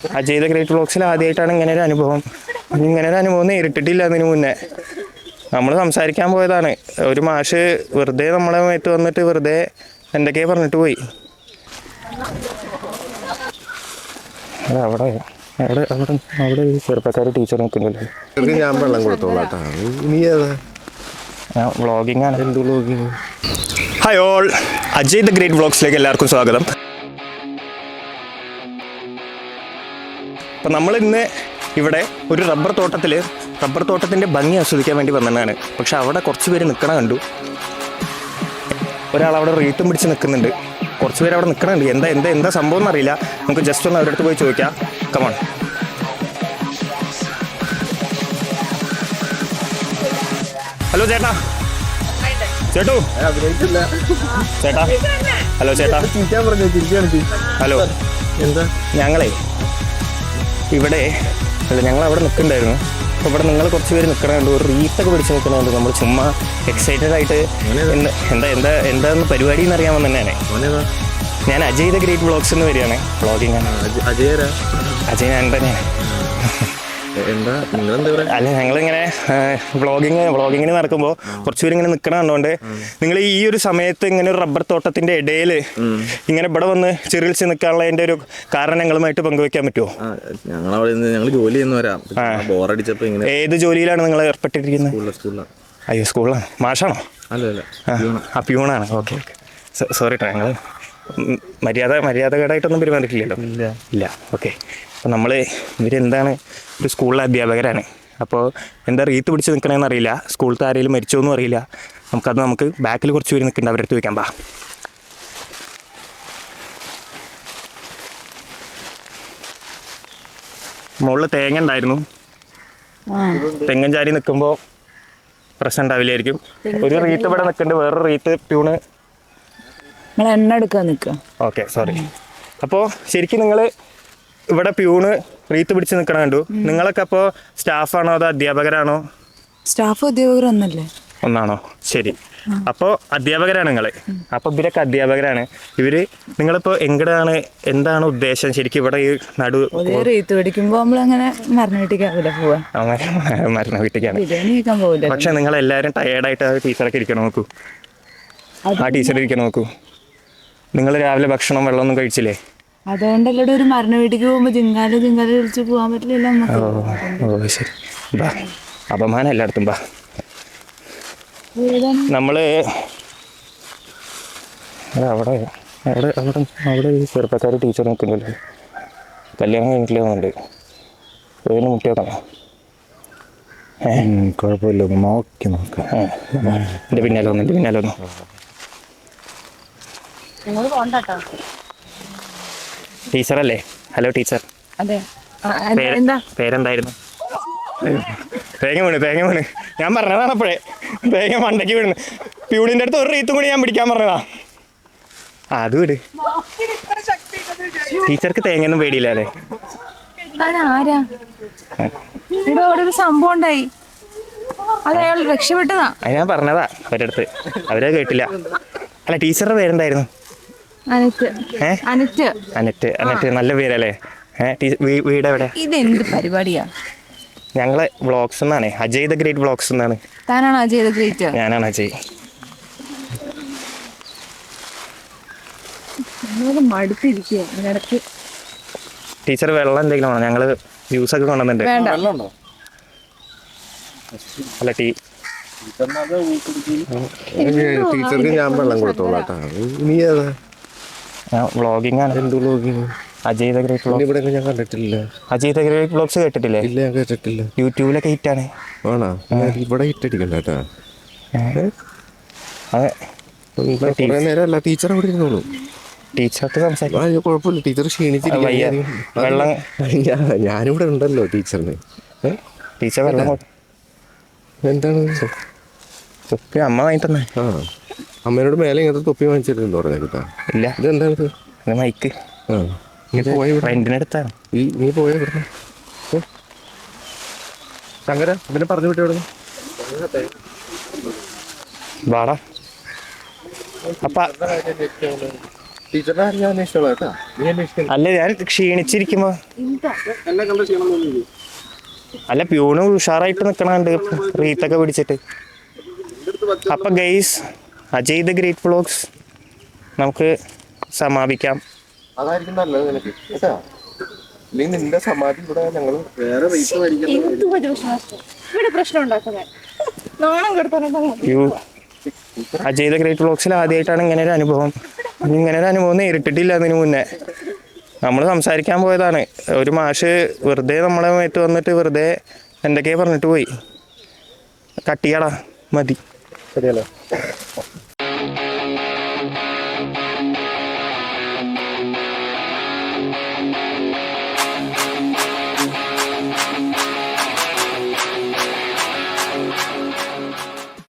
Ajay the great വ്ളോഗ്സിൽ ആദ്യമായിട്ടാണ് ഇങ്ങനെ ഒരു അനുഭവം. നേരിട്ടിട്ടില്ല അതിനു മുന്നേ. നമ്മൾ സംസാരിക്കാൻ പോയതാണ്. ഒരു മാഷ് വെറുതെ നമ്മളെ മേത്ത് വന്നിട്ട് വെറുതെ എന്തൊക്കെയാ പറഞ്ഞിട്ട് പോയി. അവിടെ അവിടെ അവിടെ അവിടെ ചെറുപ്പക്കാർ ടീച്ചർ നിൽക്കുന്നില്ലേ? ഞാൻ വെള്ളം കൊടുത്തോളാട്ടാ. നീ ഏതാ? വ്ളോഗിങ് ആണ്. എന്ത് vlogging? Hi all, Ajay the great വ്ളോഗ്സിലേക്ക് എല്ലാവർക്കും സ്വാഗതം. അപ്പം നമ്മളിന്ന് ഇവിടെ ഒരു റബ്ബർ തോട്ടത്തിൻ്റെ ഭംഗി ആസ്വദിക്കാൻ വേണ്ടി വന്നതാണ്. പക്ഷെ അവിടെ കുറച്ച് പേര് നിൽക്കണ കണ്ടു. ഒരാൾ അവിടെ റീത്തും പിടിച്ച് നിൽക്കുന്നുണ്ട്. കുറച്ച് പേര് അവിടെ നിൽക്കണുണ്ട്. എന്താ സംഭവം എന്നറിയില്ല. നമുക്ക് ജസ്റ്റ് ഒന്ന് അവരുടെ അടുത്ത് പോയി ചോദിക്കാം. കമോൺ. ഹലോ ചേട്ടാ. ചേട്ടാ. ഹലോ ചേട്ടാ. ഹലോ. എന്താ? ഞങ്ങളെ ഞങ്ങൾ അവിടെ നിൽക്കുന്നുണ്ടായിരുന്നു. അപ്പോൾ ഇവിടെ നിങ്ങൾ കുറച്ച് പേര് നിൽക്കണുണ്ട്. ഒരു റീത്തൊക്കെ പിടിച്ച് നിൽക്കണുണ്ട്. നമ്മൾ ചുമ്മാ എക്സൈറ്റഡ് ആയിട്ട് എന്താന്ന് പരിപാടി എന്ന് അറിയാൻ തന്നെയാണ്. ഞാൻ അജയ് ദ ഗ്രേറ്റ് വ്ളോഗ്സ് എന്ന് വരികയാണ്. വ്ളോഗിങ് ആണ്. അജയ് ഞാൻ തന്നെയാണ്. അല്ല, ഞങ്ങളിങ്ങനെ വ്ളോഗിങ്ങിന് നടക്കുമ്പോൾ കുറച്ച് പേര് ഇങ്ങനെ നിൽക്കണ കണ്ടുകൊണ്ട് നിങ്ങൾ ഈ ഒരു സമയത്ത് ഇങ്ങനെ ഒരു റബ്ബർ തോട്ടത്തിന്റെ ഇടയിൽ ഇങ്ങനെ ഇവിടെ വന്ന് ചിറിൽച്ച് നിൽക്കാനുള്ള അതിന്റെ ഒരു കാരണം ഞങ്ങളുമായിട്ട് പങ്കുവെക്കാൻ പറ്റുമോ? ഞങ്ങൾ ജോലി ചെയ്യുന്നവരാ. ബോറടിച്ചപ്പോ ഇങ്ങനെ. ഏത് ജോലിയിലാണ് നിങ്ങൾ ഏർപ്പെട്ടിരിക്കുന്നത്? അയ്യോ, സ്കൂളിലാണ്. മാഷാണോ? അല്ല, പ്യൂണാണ്. ഓക്കെ. സോറി കേട്ടോ, ഞങ്ങൾ മര്യാദകേടായിട്ടൊന്നും പെരുമാറിയിട്ടില്ലല്ലോ. ഇല്ല. ഓക്കെ. അപ്പോൾ ഇവരെന്താണ്, ഒരു സ്കൂളിലെ അധ്യാപകരാണ്. അപ്പോൾ എന്താ റീത്ത് പിടിച്ച് നിൽക്കണമെന്ന് അറിയില്ല. സ്കൂളിലത്തെ ആരെങ്കിലും മരിച്ചോന്നും അറിയില്ല. നമുക്ക് ബാക്കിൽ കുറച്ച് പേര് നിൽക്കുന്നുണ്ട്. അവരുടെ അടുത്ത് വയ്ക്കാൻ പാ. മുകളിൽ തേങ്ങ ഉണ്ടായിരുന്നു. തെങ്ങൻ ചാരി നിൽക്കുമ്പോൾ പ്രശ്നം ഉണ്ടാവില്ലായിരിക്കും. ഒരു റീത്ത് ഇവിടെ നിൽക്കുന്നുണ്ട്, വേറൊരു റീത്ത് പ്യൂണ് എണ്ണ എടുക്കാൻ നിൽക്കുക. Okay, sorry. അപ്പോൾ ശരിക്കും നിങ്ങൾ ഇവിടെ പ്യൂണ് റീത്ത് പിടിച്ച് നിൽക്കണ കണ്ടു. നിങ്ങളൊക്കെ അപ്പോൾ സ്റ്റാഫാണോ അതോ അധ്യാപകരാണോ? സ്റ്റാഫ് അധ്യാപകർ ഒന്നാണോ? ശരി. അപ്പോൾ അധ്യാപകരാണ് നിങ്ങൾ. അപ്പോൾ ഇവരൊക്കെ അധ്യാപകരാണ്. നിങ്ങളിപ്പോൾ എന്താണ് ഉദ്ദേശം ശരിക്കും ഇവിടെ ഈ റീത്ത് പിടിക്കുമ്പോൾ നമ്മളങ്ങനെ മരണ വീട്ടിക്കാവില്ല പോവാ. മരണ വീട്ടിക്കാണ്. പക്ഷെ നിങ്ങൾ എല്ലാവരും ടയേർഡായിട്ട് ആ ടീച്ചറൊക്കെ ഇരിക്കണം നോക്കൂ. ആ ടീച്ചർ ഇരിക്കണം നോക്കൂ. നിങ്ങൾ രാവിലെ ഭക്ഷണം വെള്ളമൊന്നും കഴിച്ചില്ലേ? അതുകൊണ്ടല്ലേ ഒരു മരണ വീട്ടിക്ക് പോകുമ്പോ ജിങ്കാല വിളിച്ച് പോകാൻ പറ്റില്ല. ഓ ശരി. ബാ, അപമാനം എല്ലായിടത്തും. ബാ, നമ്മള് അവിടെ അവിടെ അവിടെ അവിടെ ഈ ചെറുപ്പക്കാർ ടീച്ചർ നിൽക്കുന്നില്ലേ? കല്യാണം കഴിഞ്ഞിട്ടില്ല എന്നുണ്ട്. അതിന് മുട്ടി വെക്കണം. കുഴപ്പമില്ല, നോക്കാം. എൻ്റെ പിന്നാലെ വന്നു. ടീച്ചറല്ലേ? Hello teacher. പേരെന്തായിരുന്നു? തേങ്ങ വീണ്. ഞാൻ പറഞ്ഞതാണ് അപ്പോഴേ, തേങ്ങ മണ്ടയ്ക്ക് വീണ്. പ്യൂണിൻ്റെ അടുത്ത് ഒരു റീത്തും കൂടി ഞാൻ പിടിക്കാൻ പറഞ്ഞതാ. അത് വിട്. ടീച്ചർക്ക് തേങ്ങയൊന്നും പേടിയില്ല അല്ലേ? ഒരു സംഭവം ഉണ്ടായി, അത് അയാൾ രക്ഷപ്പെട്ടതാ. അത് ഞാൻ പറഞ്ഞതാ അവരുടെ അടുത്ത്. അവരത് കേട്ടില്ല. അല്ല, ടീച്ചറുടെ പേരെന്തായിരുന്നു? അനറ്റ്. നല്ല പേരല്ലേ? വീട് എവിടെ? ഇതെന്ത് പരിപാടിയാ? ഞങ്ങളെ വ്ളോഗ്സ് എന്നാണ്. അജയ് ദ ഗ്രേറ്റ് വ്ളോഗ്സ് എന്നാണ്. താനാണോ അജയ് ദ ഗ്രേറ്റ്? ഞാനാണ് അജയ്. ടീച്ചർ വെള്ളം എന്തെങ്കിലും വേണോ? ഞങ്ങള് ജ്യൂസൊക്കെ കൊണ്ടുവന്നിട്ടുണ്ട്. അല്ല, ടീച്ചർക്ക് ഞാൻ വെള്ളം കൊടുത്തോളാട്ടാ. നീ ഏതാ? വ്ളോഗിങ് ആണ്. എന്ത് vlogging? Ajay the great vlogs. ഇവിടെ ഞാൻ കണ്ടിട്ടില്ല. അജയ് ദ ഗ്രേറ്റ് വ്ളോഗ്സ് കേട്ടിട്ടില്ലേ? ഇല്ല, ഞാൻ കേട്ടിട്ടില്ല. യൂട്യൂബിലൊക്കെ ഹിറ്റാണ്. ആണോ? ഇവിടെ ഹിറ്റടിക്കണ്ട കേട്ടാ. കുറെ നേരമല്ല, ടീച്ചർ അവിടെ ഇരുന്നോളൂ. ടീച്ചർക്ക് സംസാരിക്കും. കുഴപ്പമില്ല, ടീച്ചർ ക്ഷീണിച്ചിരിക്കും. വെള്ളം ഞാനിവിടെ ഉണ്ടല്ലോ ടീച്ചറിന്. ടീച്ചർ വെള്ളം എന്താണ് തൊപ്പി അമ്മ വാങ്ങി തന്നെ. അമ്മേനോട് മേലെ ഇങ്ങനത്തെ തൊപ്പി വാങ്ങിച്ചിട്ടുണ്ടോ പറഞ്ഞേട്ടാ? ഇല്ല. ഇതെന്താണിത്? മൈക്ക്. റെന്റിനെടുത്താണ്. നീ പോയ ഇവിടുന്ന് ശങ്കര പിന്നെ പറഞ്ഞു വിട്ടു ഇവിടെ. വാടാ. അപ്പ ടീച്ചറിനെ ഞാൻ അന്വേഷിച്ചോളാം കേട്ടാ. നീ അന്വേഷിക്കണം. അല്ല ഞാൻ ക്ഷീണിച്ചിരിക്കുമ്പോ അല്ല പ്യൂണ് ഉഷാറായിട്ട് നിക്കണുണ്ട് റീത്തൊക്കെ പിടിച്ചിട്ട്. അപ്പൊ guys Ajay the great vlogs നമുക്ക് സമാപിക്കാം. അതായിരിക്കും നല്ലത് നിനക്ക് കേട്ടാ. അല്ലെങ്കിൽ നിന്റെ സമാധി ഇവിടെ ഞങ്ങൾ വേറെ റീത്ത് മേടിക്കാൻ ഇവിടെ പ്രശ്നം ഉണ്ടാക്കുന്നത് നാണം കെടുത്താനായിട്ട് യു അജയ് ദ ഗ്രേറ്റ് വ്ളോഗ്സിൽ ആദ്യമായിട്ടാണ് ഇങ്ങനെ ഒരു അനുഭവം. ഇങ്ങനെ ഒരു അനുഭവം നേരിട്ടിട്ടില്ല അതിന് മുന്നേ. നമ്മൾ സംസാരിക്കാൻ പോയതാണ്, ഒരു മാഷ് വെറുതെ നമ്മളെ മേത്ത് വന്നിട്ട് വെറുതെ എന്തൊക്കെയാ പറഞ്ഞിട്ട് പോയി. കട്ടിയാടാ മതി. ശരിയല്ലേ?